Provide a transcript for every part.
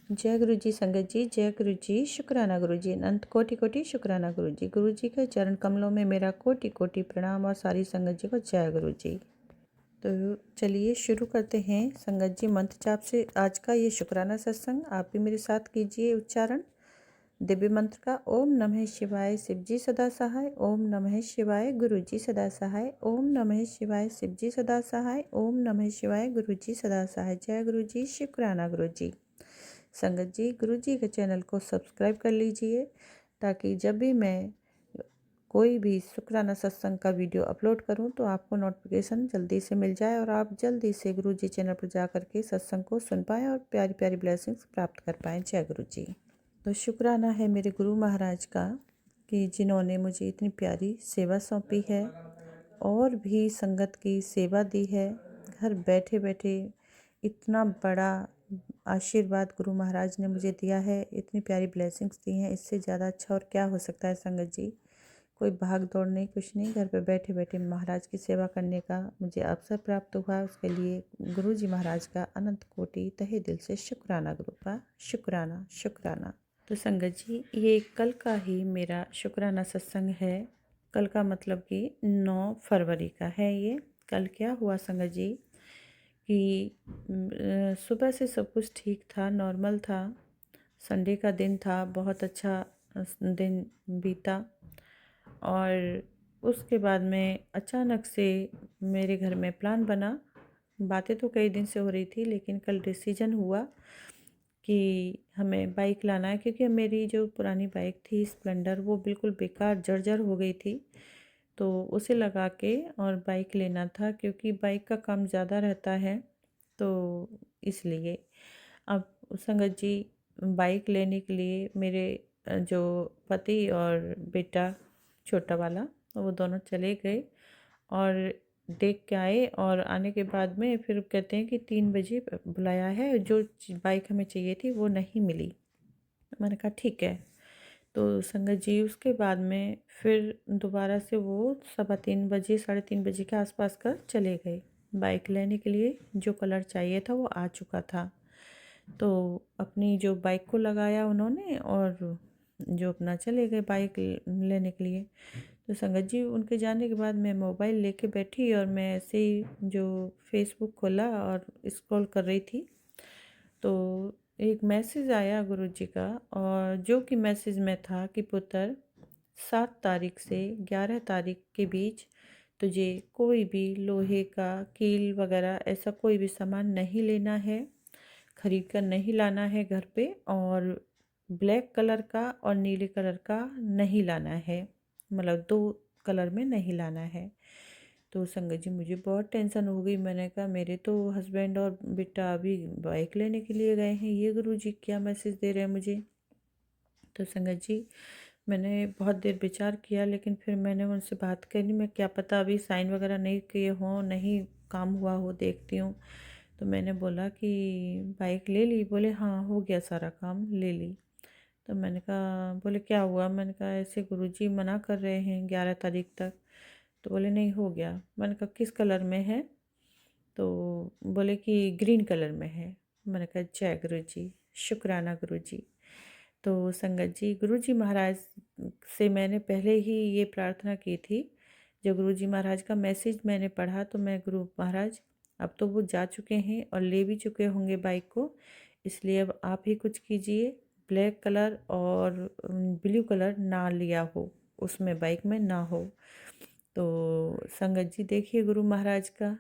जय गुरु जी संगत जी, जय गुरु जी, शुक्राना गुरु जी, अनंत कोटि कोटि शुक्राना गुरु जी। गुरु जी के चरण कमलों में मेरा कोटि कोटि प्रणाम और सारी संगत जी को जय गुरु जी। तो चलिए शुरू करते हैं संगत जी मंत्र जाप से आज का ये शुक्राना सत्संग। आप भी मेरे साथ कीजिए उच्चारण दिव्य मंत्र का। ओम नमः शिवाय, शिव जी सदा सहाय। ओम नमः शिवाय, गुरु जी सदा सहाय। ओम नमः शिवाय, शिव जी सदा सहाय। ओम नमः शिवाय, गुरु जी सदा सहाय। जय गुरु जी, शुक्राना गुरु जी। संगत जी, गुरु जी के चैनल को सब्सक्राइब कर लीजिए ताकि जब भी मैं कोई भी शुक्राना सत्संग का वीडियो अपलोड करूं तो आपको नोटिफिकेशन जल्दी से मिल जाए और आप जल्दी से गुरु जी चैनल पर जा कर के सत्संग को सुन पाएँ और प्यारी प्यारी ब्लेसिंग्स प्राप्त कर पाएँ। जय गुरु जी। तो शुक्राना है मेरे गुरु महाराज का कि जिन्होंने मुझे इतनी प्यारी सेवा सौंपी है और भी संगत की सेवा दी है। घर बैठे बैठे इतना बड़ा आशीर्वाद गुरु महाराज ने मुझे दिया है, इतनी प्यारी ब्लेसिंग्स दी हैं। इससे ज़्यादा अच्छा और क्या हो सकता है संगत जी। कोई भाग दौड़ नहीं, कुछ नहीं, घर पे बैठे बैठे महाराज की सेवा करने का मुझे अवसर प्राप्त हुआ। उसके लिए गुरु जी महाराज का अनंत कोटि तहे दिल से शुक्राना गुरु का, शुक्राना शुक्राना। तो संगत जी, ये कल का ही मेरा शुक्राना सत्संग है। कल का मतलब कि 9 फरवरी का है ये। कल क्या हुआ संगत जी कि सुबह से सब कुछ ठीक था, नॉर्मल था। संडे का दिन था, बहुत अच्छा दिन बीता। और उसके बाद में अचानक से मेरे घर में प्लान बना। बातें तो कई दिन से हो रही थी लेकिन कल डिसीजन हुआ कि हमें बाइक लाना है, क्योंकि मेरी जो पुरानी बाइक थी स्प्लेंडर वो बिल्कुल बेकार जर्जर हो गई थी। तो उसे लगा के और बाइक लेना था, क्योंकि बाइक का काम ज़्यादा रहता है तो इसलिए। अब संगत जी, बाइक लेने के लिए मेरे जो पति और बेटा छोटा वाला वो दोनों चले गए और देख के आए। और आने के बाद में फिर कहते हैं कि 3 बजे बुलाया है, जो बाइक हमें चाहिए थी वो नहीं मिली। मैंने कहा ठीक है। तो संगत जी उसके बाद में फिर दोबारा से वो 3:15 3:30 के आसपास कर चले गए बाइक लेने के लिए। जो कलर चाहिए था वो आ चुका था। तो अपनी जो बाइक को लगाया उन्होंने और जो अपना चले गए बाइक लेने के लिए। तो संगत जी उनके जाने के बाद मैं मोबाइल लेके बैठी और मैं ऐसे ही जो फेसबुक खोला और स्क्रॉल कर रही थी तो एक मैसेज आया गुरु जी का, और जो कि मैसेज में था कि पुत्र 7 तारीख से 11 तारीख के बीच तुझे कोई भी लोहे का कील वगैरह ऐसा कोई भी सामान नहीं लेना है, खरीद कर नहीं लाना है घर पे। और ब्लैक कलर का और नीले कलर का नहीं लाना है, मतलब 2 कलर में नहीं लाना है। तो संगत जी मुझे बहुत टेंशन हो गई। मैंने कहा मेरे तो हस्बैंड और बेटा अभी बाइक लेने के लिए गए हैं, ये गुरु जी क्या मैसेज दे रहे हैं मुझे। तो संगत जी मैंने बहुत देर विचार किया, लेकिन फिर मैंने उनसे बात करी। मैं क्या पता अभी साइन वगैरह नहीं किए हों, नहीं काम हुआ हो, देखती हूँ। तो मैंने बोला कि बाइक ले ली? बोले हाँ हो गया सारा काम, ले ली। तो मैंने कहा, बोले क्या हुआ? मैंने कहा ऐसे गुरुजी मना कर रहे हैं 11 तारीख तक। तो बोले नहीं हो गया। मैंने कहा किस कलर में है? तो बोले कि ग्रीन कलर में है। मैंने कहा जय गुरु जी, शुक्राना गुरु जी। तो संगत जी गुरु जी महाराज से मैंने पहले ही ये प्रार्थना की थी। जब गुरु जी महाराज का मैसेज मैंने पढ़ा तो मैं गुरु महाराज अब तो वो जा चुके हैं और ले भी चुके होंगे बाइक को, इसलिए अब आप ही कुछ कीजिए। ब्लैक कलर और ब्लू कलर ना लिया हो, उसमें बाइक में ना हो। तो संगत जी देखिए गुरु महाराज का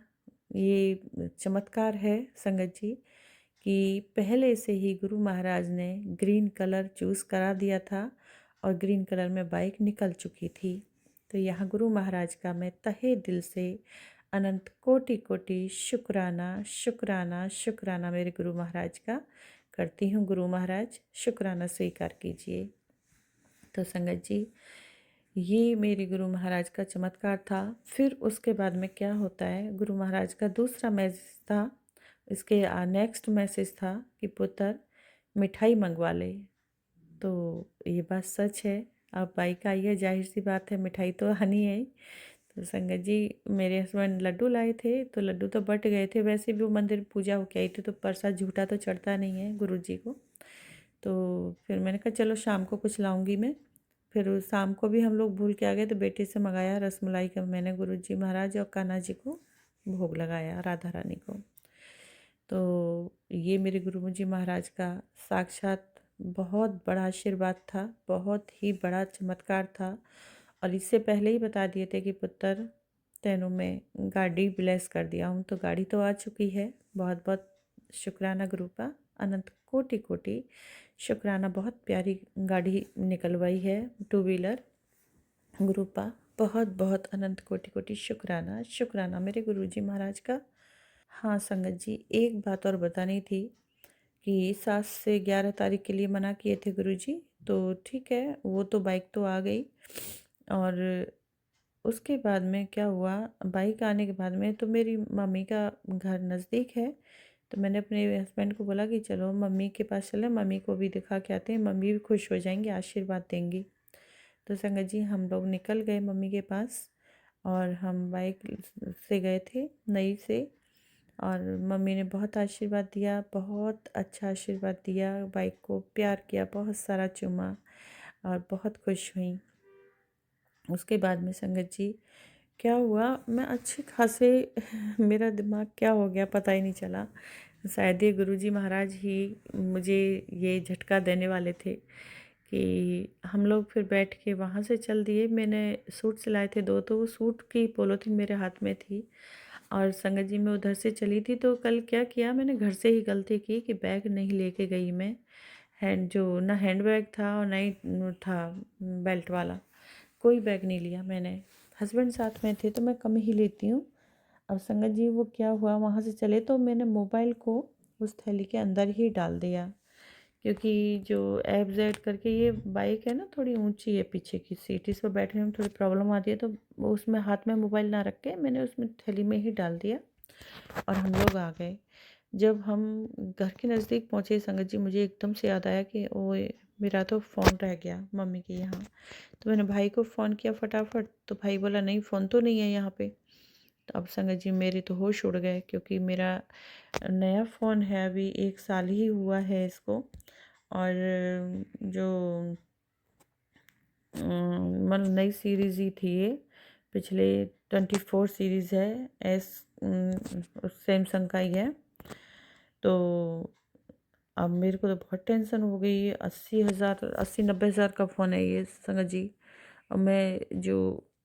ये चमत्कार है संगत जी कि पहले से ही गुरु महाराज ने ग्रीन कलर चूज़ करा दिया था और ग्रीन कलर में बाइक निकल चुकी थी। तो यहाँ गुरु महाराज का मैं तहे दिल से अनंत कोटि कोटि शुक्राना शुक्राना शुक्राना मेरे गुरु महाराज का करती हूँ। गुरु महाराज शुक्राना स्वीकार कीजिए। तो संगत जी ये मेरे गुरु महाराज का चमत्कार था। फिर उसके बाद में क्या होता है, गुरु महाराज का दूसरा मैसेज था। इसके नेक्स्ट मैसेज था कि पुत्र मिठाई मंगवा ले। तो ये बात सच है। अब बाइक आई है, जाहिर सी बात है मिठाई तो आनी है। तो संगत जी मेरे हस्बैंड लड्डू लाए थे तो लड्डू तो बट गए थे। वैसे भी वो मंदिर पूजा होके आई थी तो प्रसाद झूठा तो चढ़ता नहीं है गुरु जी को। तो फिर मैंने कहा चलो शाम को कुछ लाऊंगी मैं। फिर शाम को भी हम लोग भूल के आ गए, तो बेटे से मंगाया रसमलाई का मैंने गुरुजी महाराज और कान्हा जी को भोग लगाया, राधा रानी को। तो ये मेरे गुरुजी महाराज का साक्षात बहुत बड़ा आशीर्वाद था, बहुत ही बड़ा चमत्कार था। और इससे पहले ही बता दिए थे कि पुत्र तेनों में गाड़ी ब्लेस कर दिया हूँ, तो गाड़ी तो आ चुकी है। बहुत बहुत शुक्राना गुरुपा, अनंत कोटि कोटि शुक्राना। बहुत प्यारी गाड़ी निकलवाई है, टू व्हीलर। गुरुपा बहुत बहुत अनंत कोटि कोटि शुक्राना, शुक्राना मेरे गुरुजी महाराज का। हाँ संगत जी, एक बात और बतानी थी कि 7 से 11 तारीख के लिए मना किए थे गुरुजी, तो ठीक है, वो तो बाइक तो आ गई। और उसके बाद में क्या हुआ, बाइक आने के बाद में तो मेरी मम्मी का घर नज़दीक है, तो मैंने अपने हस्बैंड को बोला कि चलो मम्मी के पास चलें, मम्मी को भी दिखा के आते हैं, मम्मी भी खुश हो जाएंगी, आशीर्वाद देंगी। तो संगत जी हम लोग निकल गए मम्मी के पास, और हम बाइक से गए थे नई से। और मम्मी ने बहुत आशीर्वाद दिया, बहुत अच्छा आशीर्वाद दिया, बाइक को प्यार किया, बहुत सारा चूमा, और बहुत खुश हुई। उसके बाद में संगत जी क्या हुआ, मैं अच्छे खासे मेरा दिमाग क्या हो गया पता ही नहीं चला। शायद ये गुरुजी महाराज ही मुझे ये झटका देने वाले थे कि हम लोग फिर बैठ के वहाँ से चल दिए। मैंने सूट सिलाए थे 2, तो वो सूट की पॉलीथीन मेरे हाथ में थी। और संगत जी मैं उधर से चली थी, तो कल क्या किया मैंने, घर से ही गलती की कि बैग नहीं लेके गई मैं। ना हैंड बैग था और ना ही था बेल्ट वाला, कोई बैग नहीं लिया मैंने। हस्बैंड साथ में थे तो मैं कम ही लेती हूँ। अब संगत जी वो क्या हुआ, वहाँ से चले तो मैंने मोबाइल को उस थैली के अंदर ही डाल दिया, क्योंकि जो एफ जेड करके ये बाइक है ना, थोड़ी ऊंची है, पीछे की सीट, इस पर बैठने में थोड़ी प्रॉब्लम आती है, तो वो उसमें हाथ में मोबाइल ना रख के मैंने उसमें थैली में ही डाल दिया और हम लोग आ गए। जब हम घर के नज़दीक पहुँचे संगत जी, मुझे एकदम से याद आया कि ओ मेरा तो फ़ोन रह गया मम्मी के यहाँ। तो मैंने भाई को फ़ोन किया फटाफट, तो भाई बोला नहीं फ़ोन तो नहीं है यहाँ पे। तो अब संगत जी मेरे तो होश उड़ गए, क्योंकि मेरा नया फ़ोन है, अभी 1 साल ही हुआ है इसको। और जो मतलब नई सीरीज़ ही थी ये, पिछले 24 सीरीज़ है, एस सैमसंग का ही है। तो अब मेरे को तो बहुत टेंशन हो गई है। 80,000 80-90 हज़ार का फ़ोन है ये संगत जी। और मैं जो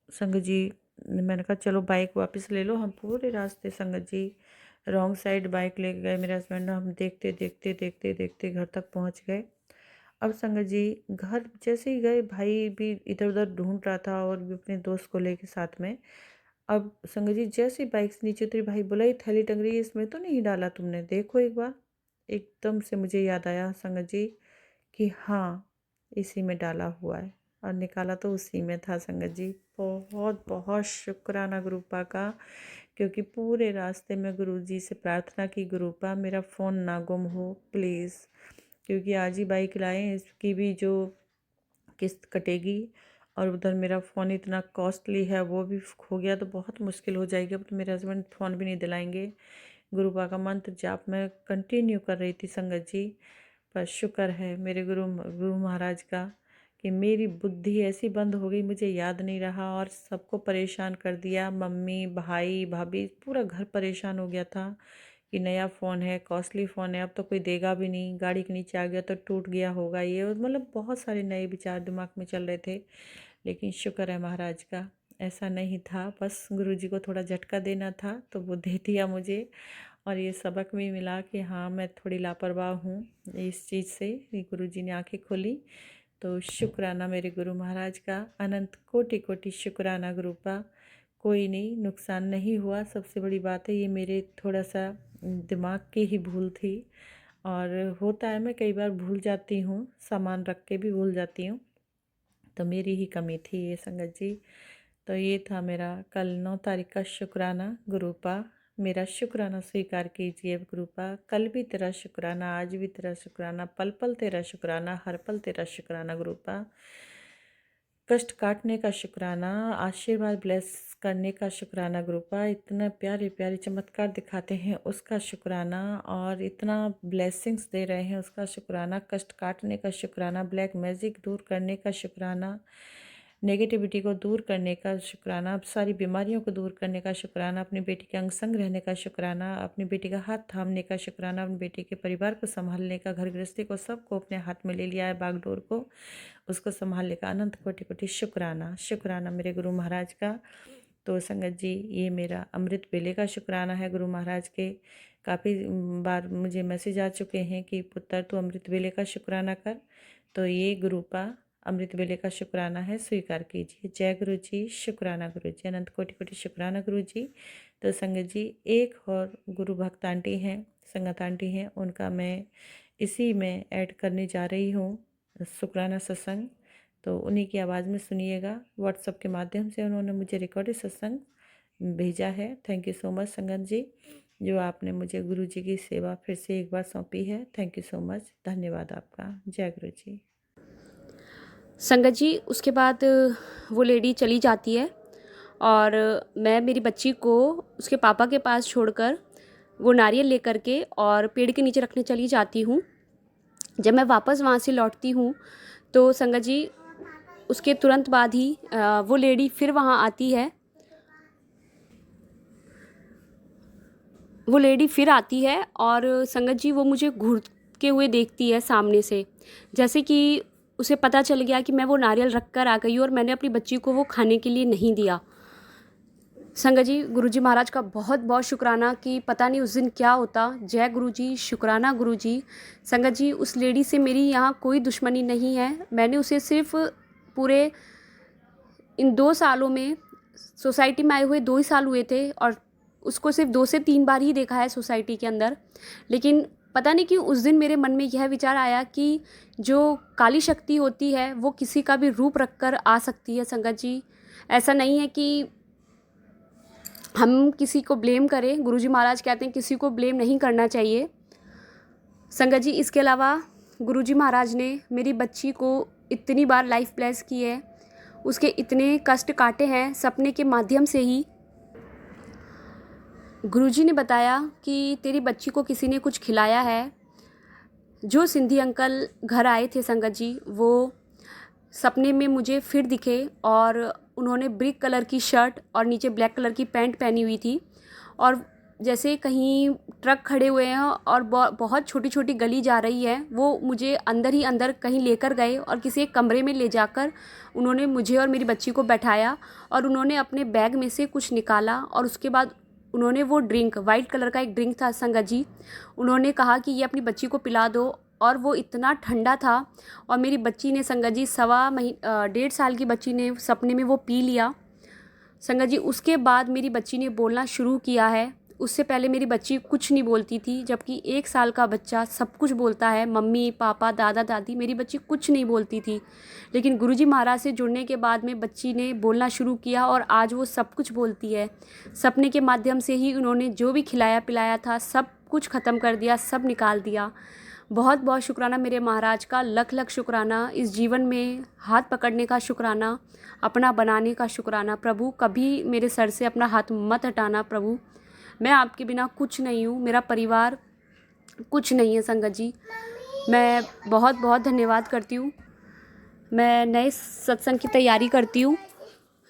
संगत जी, मैंने कहा चलो बाइक वापस ले लो। हम पूरे रास्ते संगत जी रॉन्ग साइड बाइक ले गए मेरे हस्बैंड, हम देखते देखते देखते देखते घर तक पहुंच गए। अब संगत जी घर जैसे ही गए, भाई भी इधर उधर ढूंढ रहा था और भी अपने दोस्त को लेके साथ में। अब संगत जी जैसे ही बाइक से नीचे उतरी, भाई बोला ये थैली टंग रही है, इसमें तो नहीं डाला तुमने, देखो एक बार। एकदम से मुझे याद आया संगत जी कि हाँ, इसी में डाला हुआ है, और निकाला तो उसी में था संगत जी। बहुत बहुत शुक्राना गुरुपा का, क्योंकि पूरे रास्ते में गुरु जी से प्रार्थना की, गुरुपा मेरा फ़ोन ना गुम हो प्लीज़, क्योंकि आज ही बाइक लाए हैं, इसकी भी जो किस्त कटेगी, और उधर मेरा फ़ोन इतना कॉस्टली है वो भी खो गया तो बहुत मुश्किल हो जाएगी। अब तो मेरे हस्बैंड फ़ोन भी नहीं दिलाएंगे। गुरुपा का मंत्र जाप मैं कंटिन्यू कर रही थी संगत जी। पर शुक्र है मेरे गुरु महाराज का कि मेरी बुद्धि ऐसी बंद हो गई, मुझे याद नहीं रहा और सबको परेशान कर दिया। मम्मी, भाई, भाभी, पूरा घर परेशान हो गया था कि नया फ़ोन है, कॉस्टली फ़ोन है, अब तो कोई देगा भी नहीं, गाड़ी के नीचे आ गया तो टूट गया होगा ये, मतलब बहुत सारे नए विचार दिमाग में चल रहे थे। लेकिन शुक्र है महाराज का, ऐसा नहीं था, बस गुरुजी को थोड़ा झटका देना था तो वो दे दिया मुझे। और ये सबक भी मिला कि हाँ मैं थोड़ी लापरवाह हूँ इस चीज़ से, गुरुजी ने आंखें खोली। तो शुक्राना मेरे गुरु महाराज का, अनंत कोटि कोटि शुक्राना गुरुपा। कोई नहीं, नुकसान नहीं हुआ, सबसे बड़ी बात है ये मेरे थोड़ा सा दिमाग की ही भूल थी। और होता है, मैं कई बार भूल जाती हूँ, सामान रख के भी भूल जाती हूँ, तो मेरी ही कमी थी ये संगत जी। तो ये था मेरा कल 9 तारीख का शुक्राना गुरुपा। मेरा शुक्राना स्वीकार कीजिए गुरुपा। कल भी तेरा शुक्राना, आज भी तेरा शुक्राना, पल पल तेरा शुक्राना, हर पल तेरा शुक्राना गुरुपा। कष्ट काटने का शुक्राना, आशीर्वाद ब्लेस करने का शुक्राना गुरुपा, इतना प्यारे प्यारे चमत्कार दिखाते हैं उसका शुक्राना, और इतना ब्लेसिंग्स दे रहे हैं उसका शुक्राना, कष्ट काटने का शुक्राना, ब्लैक मैजिक दूर करने का शुक्राना, नेगेटिविटी को दूर करने का शुक्राना, सारी बीमारियों को दूर करने का शुक्राना, अपनी बेटी के अंग संग रहने का शुक्राना, अपनी बेटी का हाथ थामने का शुक्राना, अपनी बेटी के परिवार को संभालने का, घर गृहस्थी को सबको अपने हाथ में ले लिया है, बागडोर को उसको संभालने का अनंत कोटि कोटि शुक्राना। शुक्राना मेरे गुरु महाराज का। तो संगत जी, ये मेरा अमृत बेले का शुक्राना है गुरु महाराज के। काफ़ी बार मुझे मैसेज आ चुके हैं कि पुत्र तू अमृत बेले का शुक्राना कर, तो ये गुरुपा अमृत बेले का शुक्राना है, स्वीकार कीजिए। जय गुरु जी, शुक्राना गुरु जी, अनंत कोटि कोटि शुक्राना गुरु जी। तो संगत जी, एक और गुरु भक्त आंटी हैं, संगत आंटी हैं, उनका मैं इसी में ऐड करने जा रही हूँ शुक्राना सत्संग, तो उन्हीं की आवाज़ में सुनिएगा। व्हाट्सएप के माध्यम से उन्होंने मुझे रिकॉर्डेड सत्संग भेजा है। थैंक यू सो मच संगत जी, जो आपने मुझे गुरु जी की सेवा फिर से एक बार सौंपी है। थैंक यू सो मच, धन्यवाद आपका। जय गुरु जी। संगत जी, उसके बाद वो लेडी चली जाती है और मैं मेरी बच्ची को उसके पापा के पास छोड़कर वो नारियल लेकर के और पेड़ के नीचे रखने चली जाती हूँ। जब मैं वापस वहाँ से लौटती हूँ तो संगत जी, उसके तुरंत बाद ही वो लेडी फिर वहाँ आती है। वो लेडी फिर आती है और संगत जी वो मुझे घूरते हुए देखती है सामने से, जैसे कि उसे पता चल गया कि मैं वो नारियल रख कर आ गई और मैंने अपनी बच्ची को वो खाने के लिए नहीं दिया। संगत जी, गुरुजी महाराज का बहुत बहुत शुक्राना कि पता नहीं उस दिन क्या होता। जय गुरुजी, शुक्राना गुरुजी। संगत जी, उस लेडी से मेरी यहाँ कोई दुश्मनी नहीं है। मैंने उसे सिर्फ पूरे इन 2 सालों में, सोसाइटी में आए हुए 2 ही साल हुए थे और उसको सिर्फ 2 से 3 बार ही देखा है सोसाइटी के अंदर। लेकिन पता नहीं क्यों उस दिन मेरे मन में यह विचार आया कि जो काली शक्ति होती है वो किसी का भी रूप रख कर आ सकती है। संगत जी, ऐसा नहीं है कि हम किसी को ब्लेम करें। गुरुजी महाराज कहते हैं किसी को ब्लेम नहीं करना चाहिए। संगत जी, इसके अलावा गुरुजी महाराज ने मेरी बच्ची को इतनी बार लाइफ ब्लेस की है, उसके इतने कष्ट काटे हैं सपने के माध्यम से ही। गुरुजी ने बताया कि तेरी बच्ची को किसी ने कुछ खिलाया है। जो सिंधी अंकल घर आए थे संगत जी, वो सपने में मुझे फिर दिखे और उन्होंने ब्रिक कलर की शर्ट और नीचे ब्लैक कलर की पैंट पहनी हुई थी, और जैसे कहीं ट्रक खड़े हुए हैं और बहुत छोटी छोटी गली जा रही है, वो मुझे अंदर ही अंदर कहीं लेकर गए और किसी एक कमरे में ले जाकर उन्होंने मुझे और मेरी बच्ची को बैठाया और उन्होंने अपने बैग में से कुछ निकाला और उसके बाद उन्होंने वो ड्रिंक, वाइट कलर का एक ड्रिंक था संगत जी, उन्होंने कहा कि ये अपनी बच्ची को पिला दो, और वो इतना ठंडा था और मेरी बच्ची ने संगत जी 1.5 साल की बच्ची ने सपने में वो पी लिया। संगत जी, उसके बाद मेरी बच्ची ने बोलना शुरू किया है। उससे पहले मेरी बच्ची कुछ नहीं बोलती थी, जबकि 1 साल का बच्चा सब कुछ बोलता है, मम्मी पापा दादा दादी। मेरी बच्ची कुछ नहीं बोलती थी, लेकिन गुरुजी महाराज से जुड़ने के बाद में बच्ची ने बोलना शुरू किया और आज वो सब कुछ बोलती है। सपने के माध्यम से ही उन्होंने जो भी खिलाया पिलाया था सब कुछ ख़त्म कर दिया, सब निकाल दिया। बहुत बहुत शुक्राना मेरे महाराज का, लख लख शुक्राना। इस जीवन में हाथ पकड़ने का शुक्राना, अपना बनाने का शुक्राना। प्रभु, कभी मेरे सर से अपना हाथ मत हटाना प्रभु। मैं आपके बिना कुछ नहीं हूँ, मेरा परिवार कुछ नहीं है संगत जी। मैं बहुत बहुत धन्यवाद करती हूँ। मैं नए सत्संग की तैयारी करती हूँ।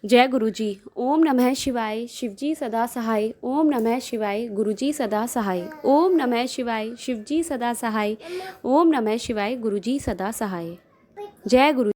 जय गुरु जी। ओम नमः शिवाय, शिवजी सदा सहाय। ओम नमः शिवाय, गुरुजी सदा सहाय। ओम नमः शिवाय, शिवजी सदा सहाय। ओम नमः शिवाय, गुरुजी सदा सहाय। जय गुरु।